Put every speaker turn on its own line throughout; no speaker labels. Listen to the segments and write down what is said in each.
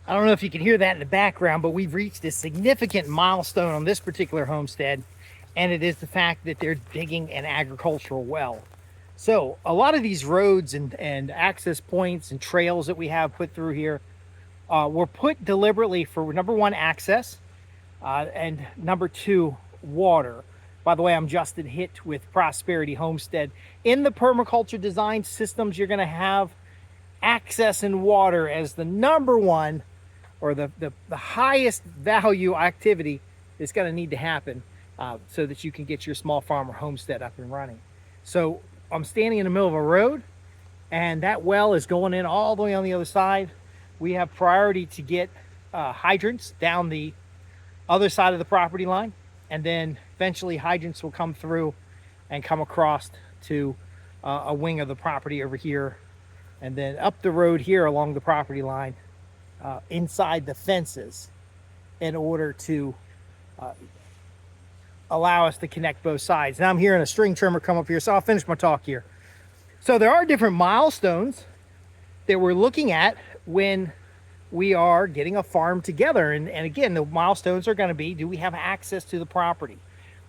I don't know if you can hear that in the background, but we've reached a significant milestone on this particular homestead, and it is the fact that they're digging an agricultural well. So a lot of these roads and access points and trails that we have put through here were put deliberately for number one, access, and number two, water. By the way, I'm Justin Hitt with Prosperity Homestead. In the permaculture design systems, you're going to have access and water as the number one, or the highest value activity is going to need to happen so that you can get your small farm or homestead up and running. So I'm standing in the middle of a road, and that well is going in all the way on the other side. We have priority to get hydrants down the other side of the property line, and then eventually hydrants will come through and come across to a wing of the property over here, and then up the road here along the property line inside the fences in order to allow us to connect both sides. Now I'm hearing a string trimmer come up here, so I'll finish my talk here. So there are different milestones that we're looking at when we are getting a farm together. And again, the milestones are going to be, do we have access to the property?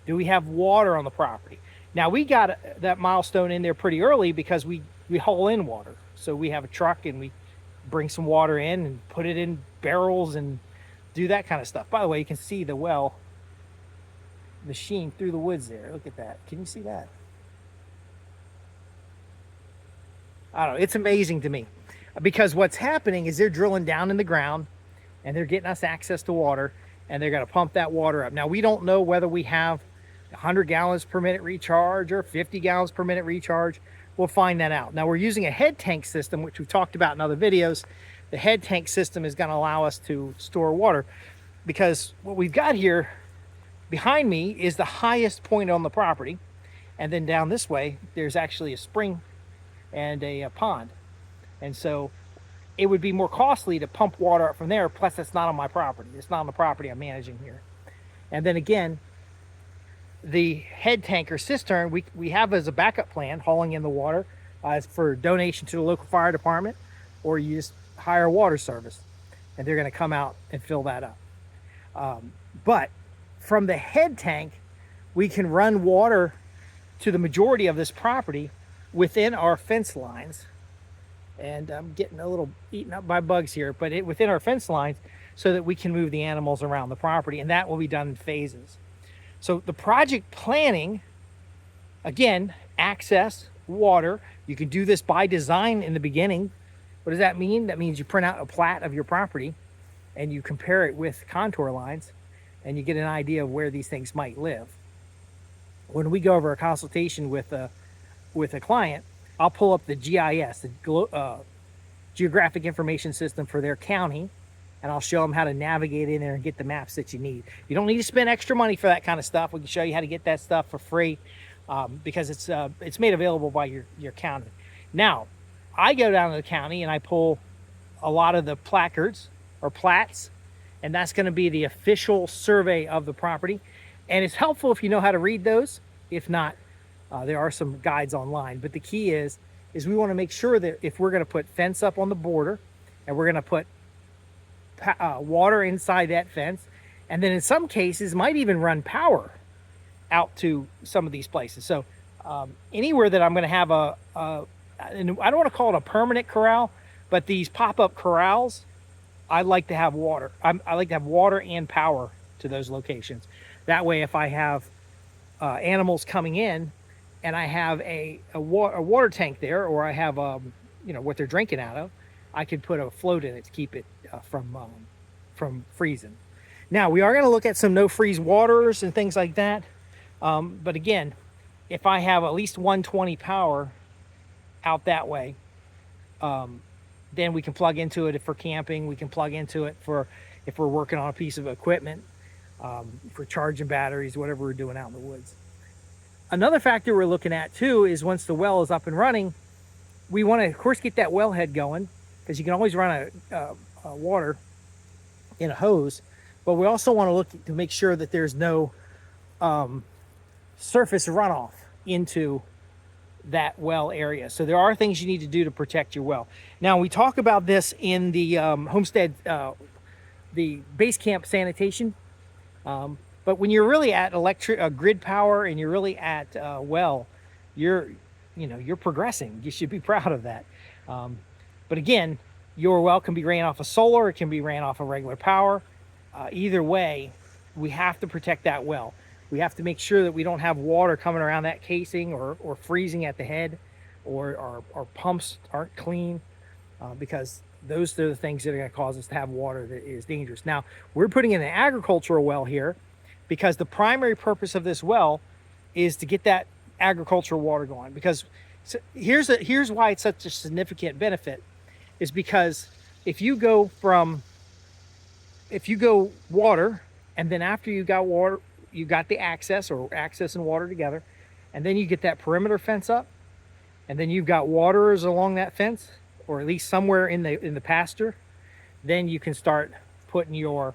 Do we have water on the property? Now we got that milestone in there pretty early because we haul in water. So we have a truck and we bring some water in and put it in barrels and do that kind of stuff. By the way, you can see the well, the sheen through the woods there. Look at that. Can you see that? I don't know. It's amazing to me because what's happening is they're drilling down in the ground and they're getting us access to water, and they're going to pump that water up. Now, we don't know whether we have 100 gallons per minute recharge or 50 gallons per minute recharge. We'll find that out. Now, we're using a head tank system, which we've talked about in other videos. The head tank system is going to allow us to store water because what we've got here behind me is the highest point on the property. And then down this way, there's actually a spring and a pond. And so it would be more costly to pump water up from there. Plus, it's not on my property. It's not on the property I'm managing here. And then again, the head tanker cistern we have as a backup plan, hauling in the water for donation to the local fire department, or you just hire a water service and they're going to come out and fill that up. But from the head tank, we can run water to the majority of this property within our fence lines. And I'm getting a little eaten up by bugs here, but within our fence lines so that we can move the animals around the property, and that will be done in phases. So the project planning, again, access, water. You can do this by design in the beginning. What does that mean? That means you print out a plat of your property and you compare it with contour lines and you get an idea of where these things might live. When we go over a consultation with a client, I'll pull up the GIS, the Geographic Information System for their county, and I'll show them how to navigate in there and get the maps that you need. You don't need to spend extra money for that kind of stuff. We can show you how to get that stuff for free because it's made available by your county. Now, I go down to the county and I pull a lot of the placards or plats, and that's going to be the official survey of the property. And it's helpful if you know how to read those. If not, there are some guides online. But the key is we want to make sure that if we're going to put fence up on the border and we're going to put water inside that fence, and then in some cases might even run power out to some of these places. So anywhere that I'm going to have and I don't want to call it a permanent corral, but these pop-up corrals, I like to have water. I like to have water and power to those locations. That way, if I have animals coming in and I have a water tank there, or I have what they're drinking out of, I could put a float in it to keep it from freezing. Now, we are going to look at some no-freeze waters and things like that. But again, if I have at least 120 power out that way, then we can plug into it for camping. We can plug into it for if we're working on a piece of equipment, for charging batteries, whatever we're doing out in the woods. Another factor we're looking at too is once the well is up and running, we want to, of course, get that wellhead going, because you can always run a water in a hose, but we also want to look to make sure that there's no surface runoff into that well area. So there are things you need to do to protect your well. Now we talk about this in the homestead, the base camp sanitation. But when you're really at electric grid power and you're really at well, you're you're progressing. You should be proud of that. Um, but again, your well can be ran off of solar. It can be ran off of regular power. Either way, we have to protect that well. We have to make sure that we don't have water coming around that casing or freezing at the head, or our pumps aren't clean, because those are the things that are going to cause us to have water that is dangerous. Now, we're putting in an agricultural well here because the primary purpose of this well is to get that agricultural water going. Because here's why it's such a significant benefit, is because if you go water, and then after you got water, you got the access and water together, and then you get that perimeter fence up, and then you've got waterers along that fence, or at least somewhere in the pasture, then you can start putting your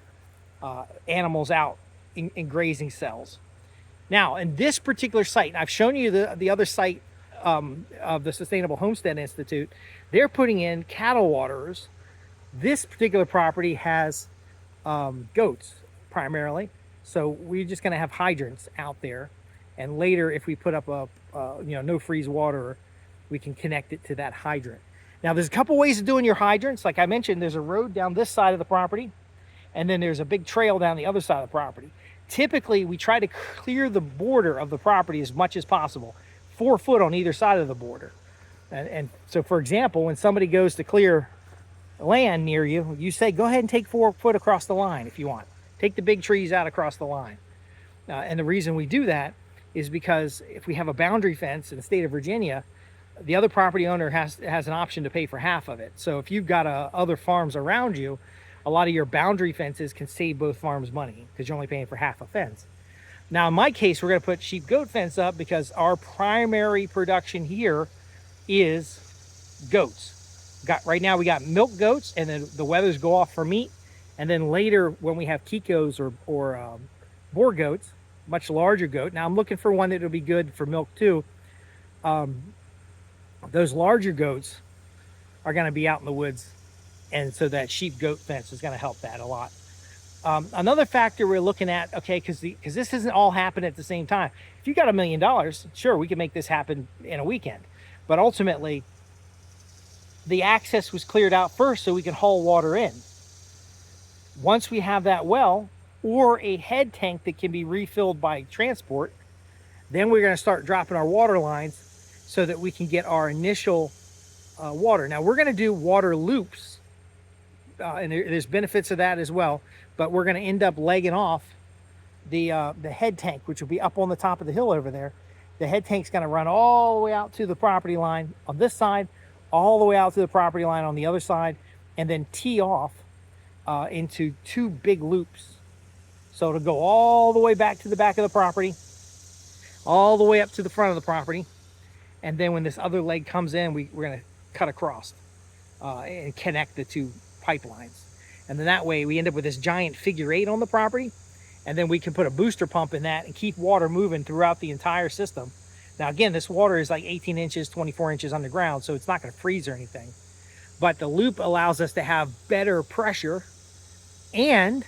animals out in grazing cells. Now, in this particular site, I've shown you the other site of the Sustainable Homestead Institute. They're putting in cattle waterers. This particular property has goats primarily, so we're just going to have hydrants out there, and later if we put up a no freeze water, we can connect it to that hydrant. Now there's a couple ways of doing your hydrants. Like I mentioned, there's a road down this side of the property, and then there's a big trail down the other side of the property. Typically we try to clear the border of the property as much as possible, 4 foot on either side of the border. And so for example, when somebody goes to clear land near you, you say, go ahead and take 4 foot across the line if you want. Take the big trees out across the line. And the reason we do that is because if we have a boundary fence in the state of Virginia, the other property owner has an option to pay for half of it. So if you've got other farms around you, a lot of your boundary fences can save both farms money because you're only paying for half a fence. Now in my case, we're going to put sheep goat fence up because our primary production here is goats. Right now we got milk goats, and then the wethers go off for meat, and then later when we have Kikos or boar goats, much larger goat. Now I'm looking for one that will be good for milk too. Those larger goats are going to be out in the woods, and so that sheep goat fence is going to help that a lot. Another factor we're looking at, okay, because this doesn't all happen at the same time. If you got $1 million, sure, we can make this happen in a weekend, but ultimately the access was cleared out first so we can haul water in. Once we have that well or a head tank that can be refilled by transport, then we're going to start dropping our water lines so that we can get our initial water. Now we're going to do water loops, and there's benefits of that as well, but we're going to end up legging off the head tank, which will be up on the top of the hill over there. The head tank's going to run all the way out to the property line on this side, all the way out to the property line on the other side, and then tee off into 2 big loops. So it'll go all the way back to the back of the property, all the way up to the front of the property, and then when this other leg comes in, we're going to cut across and connect the 2 pipelines. And then that way we end up with this giant figure 8 on the property, and then we can put a booster pump in that and keep water moving throughout the entire system. Now again, this water is like 18 inches, 24 inches underground, so it's not going to freeze or anything. But the loop allows us to have better pressure, and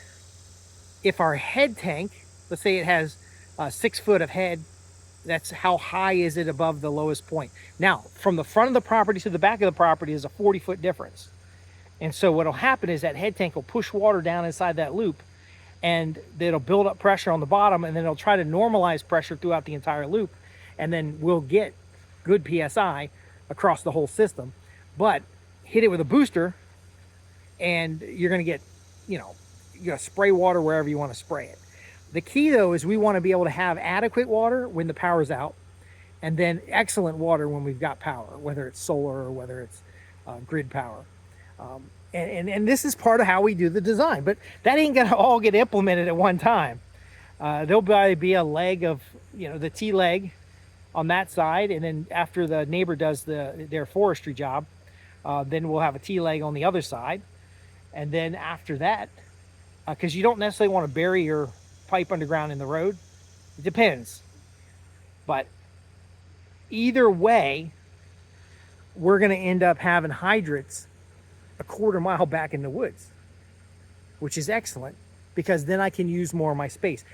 if our head tank, let's say it has 6 foot of head, that's how high is it above the lowest point. Now, from the front of the property to the back of the property is a 40-foot difference. And so what'll happen is that head tank will push water down inside that loop, and it'll build up pressure on the bottom, and then it'll try to normalize pressure throughout the entire loop, and then we'll get good PSI across the whole system. But hit it with a booster, and you're gonna get, you're gonna spray water wherever you want to spray it. The key though is we want to be able to have adequate water when the power's out, and then excellent water when we've got power, whether it's solar or whether it's grid power. And this is part of how we do the design, but that ain't gonna all get implemented at one time. There'll probably be a leg of, the T leg on that side, and then after the neighbor does their forestry job, then we'll have a T leg on the other side. And then after that, because you don't necessarily want to bury your pipe underground in the road. It depends. But Either way, we're going to end up having hydrants a quarter mile back in the woods, which is excellent because then I can use more of my space.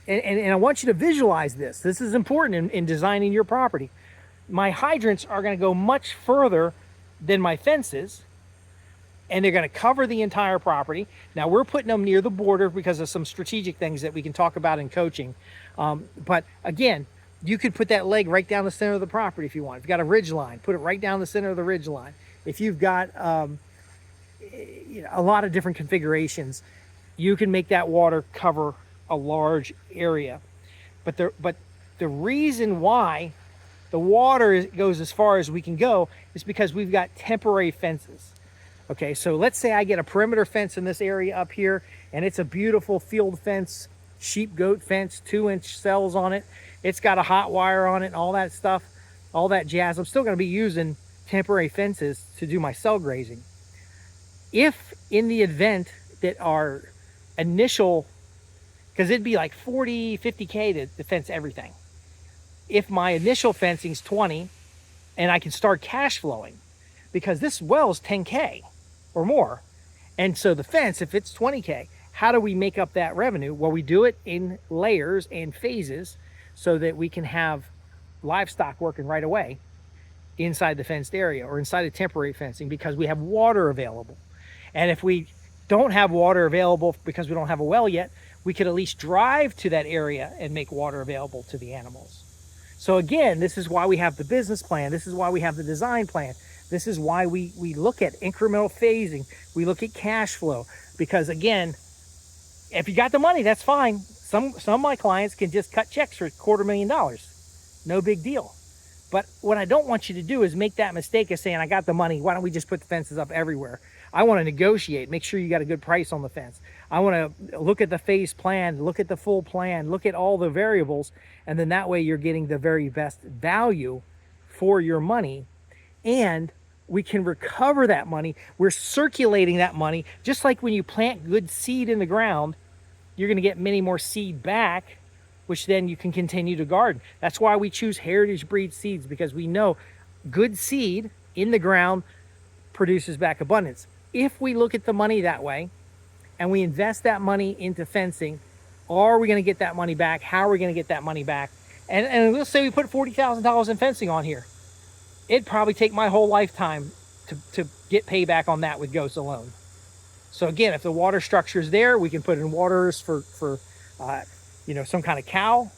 And I want you to visualize this. This is important in designing your property. My hydrants are going to go much further than my fences, and they're going to cover the entire property. Now, we're putting them near the border because of some strategic things that we can talk about in coaching. But again, you could put that leg right down the center of the property if you want. If you've got a ridge line, put it right down the center of the ridge line. If you've got a lot of different configurations, you can make that water cover a large area. But the reason why the water goes as far as we can go is because we've got temporary fences. Okay, so let's say I get a perimeter fence in this area up here, and it's a beautiful field fence, sheep goat fence, 2-inch cells on it. It's got a hot wire on it and all that stuff, all that jazz. I'm still going to be using temporary fences to do my cell grazing. If in the event that our initial, because it'd be like 40, 50K to fence everything. If my initial fencing's 20 and I can start cash flowing, because this well's 10K or more. And so the fence, if it's 20K, how do we make up that revenue? Well, we do it in layers and phases so that we can have livestock working right away inside the fenced area or inside of temporary fencing because we have water available. And if we don't have water available because we don't have a well yet, we could at least drive to that area and make water available to the animals. So again, this is why we have the business plan. This is why we have the design plan. This is why we look at incremental phasing. We look at cash flow because again, if you got the money, that's fine. Some of my clients can just cut checks for $250,000. No big deal. But what I don't want you to do is make that mistake of saying, I got the money, why don't we just put the fences up everywhere? I want to negotiate, make sure you got a good price on the fence. I want to look at the phase plan, look at the full plan, look at all the variables, and then that way you're getting the very best value for your money, and we can recover that money. We're circulating that money, just like when you plant good seed in the ground, you're going to get many more seed back, which then you can continue to garden. That's why we choose heritage breed seeds, because we know good seed in the ground produces back abundance. If we look at the money that way and we invest that money into fencing, are we going to get that money back? How are we going to get that money back? And let's say we put $40,000 in fencing on here. It'd probably take my whole lifetime to get payback on that with goats alone. So again, if the water structure is there, we can put in waters for some kind of cow.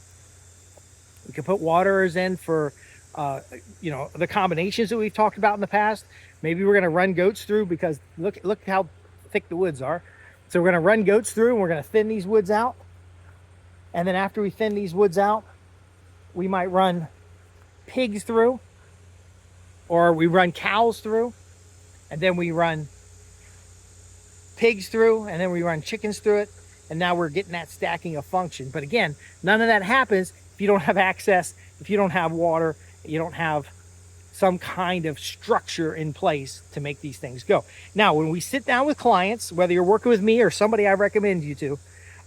We can put waters in for the combinations that we've talked about in the past. Maybe we're going to run goats through because look how thick the woods are. So we're going to run goats through and we're going to thin these woods out. And then after we thin these woods out, we might run pigs through, or we run cows through, and then we run pigs through, and then we run chickens through it. And now we're getting that stacking of function. But again, none of that happens if you don't have access, if you don't have water, you don't have some kind of structure in place to make these things go. Now, when we sit down with clients, whether you're working with me or somebody I recommend you to,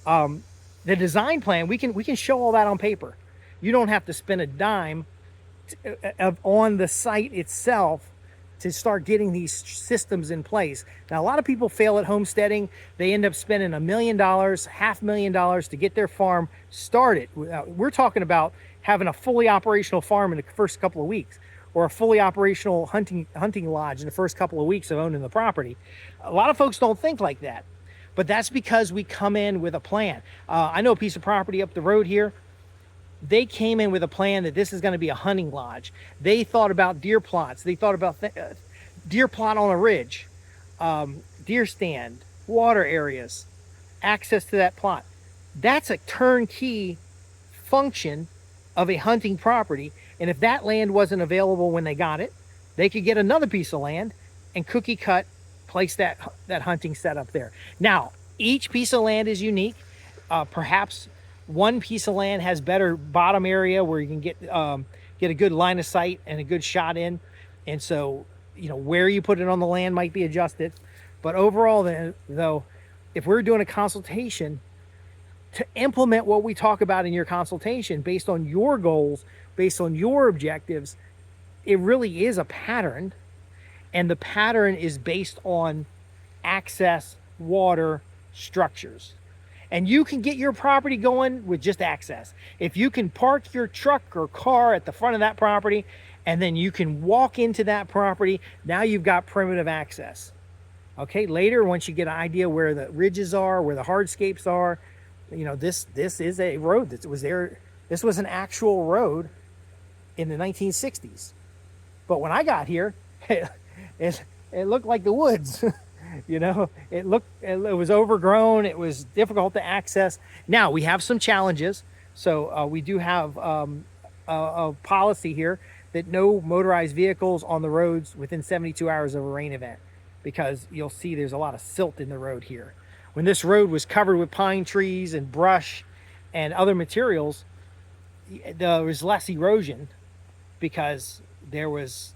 the design plan, we can show all that on paper. You don't have to spend a dime on the site itself to start getting these systems in place. Now, a lot of people fail at homesteading. They end up spending $1 million, $500,000 to get their farm started. We're talking about having a fully operational farm in the first couple of weeks, or a fully operational hunting lodge in the first couple of weeks of owning the property. A lot of folks don't think like that, but that's because we come in with a plan. I know a piece of property up the road here. They came in with a plan that this is going to be a hunting lodge. They thought about deer plots. They thought about deer plot on a ridge, deer stand, water areas, access to that plot. That's a turnkey function of a hunting property. And if that land wasn't available when they got it, they could get another piece of land and cookie cut, place that hunting setup there. Now, each piece of land is unique. Perhaps one piece of land has better bottom area where you can get a good line of sight and a good shot in. And so, where you put it on the land might be adjusted. But overall, then, though, if we're doing a consultation, to implement what we talk about in your consultation based on your goals, based on your objectives, it really is a pattern, and the pattern is based on access, water, structures. And you can get your property going with just access. If you can park your truck or car at the front of that property, and then you can walk into that property, now you've got primitive access. Okay, later, once you get an idea where the ridges are, where the hardscapes are, you know, this is a road that was there. This was an actual road in the 1960s. But when I got here, it looked like the woods. You know, it was overgrown. It was difficult to access. Now we have some challenges. So we do have a policy here that no motorized vehicles on the roads within 72 hours of a rain event, because you'll see there's a lot of silt in the road here. When this road was covered with pine trees and brush and other materials, there was less erosion because there was,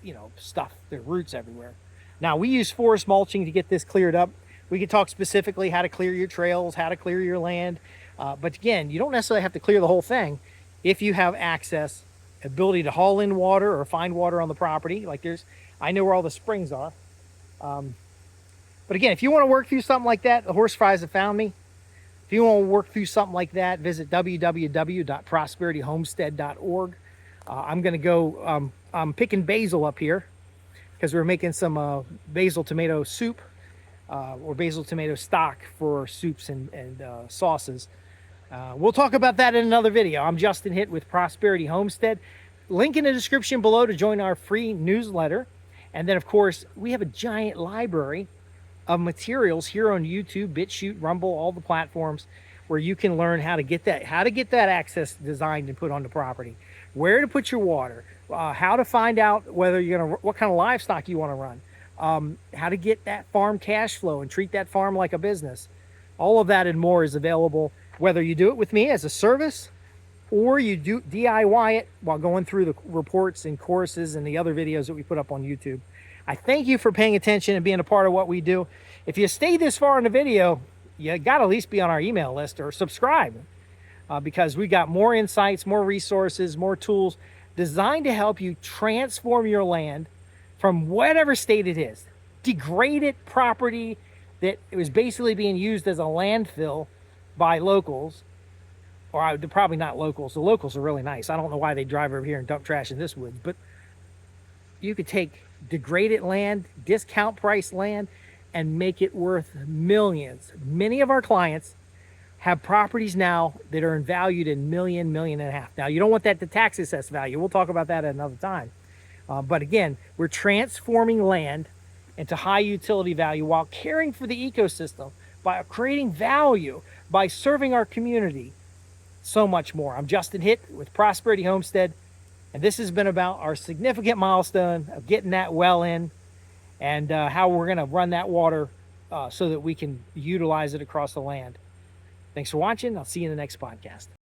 you know, stuff, there were roots everywhere. Now we use forest mulching to get this cleared up. We can talk specifically how to clear your trails, how to clear your land. But again, you don't necessarily have to clear the whole thing if you have access, ability to haul in water or find water on the property. Like I know where all the springs are. But again, if you want to work through something like that, the horse fries have found me. If you want to work through something like that, visit www.prosperityhomestead.org. I'm going to go, I'm picking basil up here because we're making some basil tomato soup or basil tomato stock for soups and sauces. We'll talk about that in another video. I'm Justin Hitt with Prosperity Homestead. Link in the description below to join our free newsletter. And then, of course, we have a giant library of materials here on YouTube, BitChute, Rumble, all the platforms where you can learn how to get that access designed and put on the property, where to put your water, how to find out whether you're gonna, what kind of livestock you want to run, how to get that farm cash flow and treat that farm like a business. All of that and more is available, whether you do it with me as a service or you do DIY it while going through the reports and courses and the other videos that we put up on YouTube. I thank you for paying attention and being a part of what we do. If you stay this far in the video, you got to at least be on our email list or subscribe, because we got more insights, more resources, more tools designed to help you transform your land from whatever state it is. Degraded property that it was basically being used as a landfill by locals, or probably not locals. The locals are really nice. I don't know why they drive over here and dump trash in this woods, but you could take degraded land, discount price land, and make it worth millions. Many of our clients have properties now that are valued in $1.5 million. Now, you don't want that to tax assessed value. We'll talk about that at another time. But again, we're transforming land into high utility value while caring for the ecosystem, by creating value, by serving our community, so much more. I'm Justin Hitt with Prosperity Homestead, and this has been about our significant milestone of getting that well in and how we're going to run that water so that we can utilize it across the land. Thanks for watching. I'll see you in the next podcast.